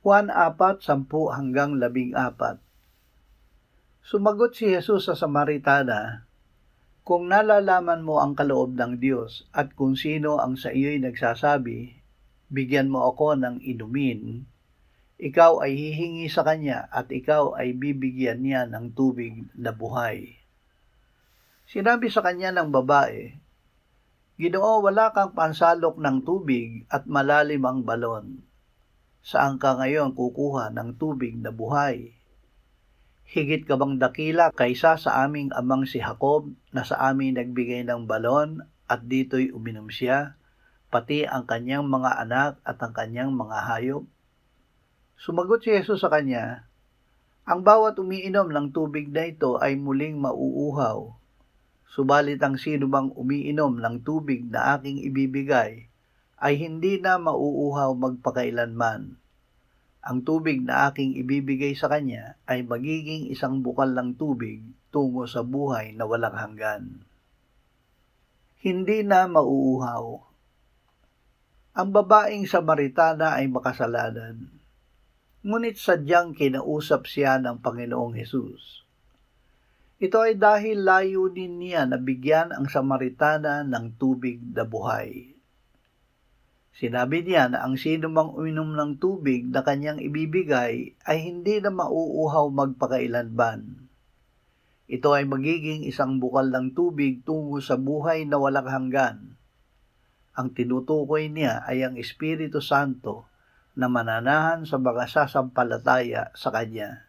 Juan 4:10-14. Sumagot si Jesus sa Samaritana, "Kung nalalaman mo ang kaloob ng Diyos at kung sino ang sa iyo'y nagsasabi, 'Bigyan mo ako ng inumin,' ikaw ay hihingi sa kanya at ikaw ay bibigyan niya ng tubig na buhay." Sinabi sa kanya ng babae, "Ginoo, wala kang pansalok ng tubig at malalim ang balon. Saan ka ngayon kukuha ng tubig na buhay? Higit ka bang dakila kaysa sa aming amang si Jacob na sa amin nagbigay ng balon at dito'y uminom siya, pati ang kanyang mga anak at ang kanyang mga hayop?" Sumagot si Jesus sa kanya, "Ang bawat umiinom ng tubig na ito ay muling mauuhaw. Subalit ang sino mang umiinom ng tubig na aking ibibigay ay hindi na mauuhaw magpakailanman. Ang tubig na aking ibibigay sa kanya ay magiging isang bukal ng tubig tungo sa buhay na walang hanggan." Hindi na mauuhaw. Ang babaeng Samaritana ay makasalanan, ngunit sadyang kinausap siya ng Panginoong Hesus. Ito ay dahil layunin niya na bigyan ang Samaritana ng tubig na buhay. Sinabi niya na ang sino mang uminom ng tubig na kanyang ibibigay ay hindi na mauuhaw magpakailanman. Ito ay magiging isang bukal ng tubig tungo sa buhay na walang hanggan. Ang tinutukoy niya ay ang Espiritu Santo na mananahan sa mga sasampalataya sa Kanya.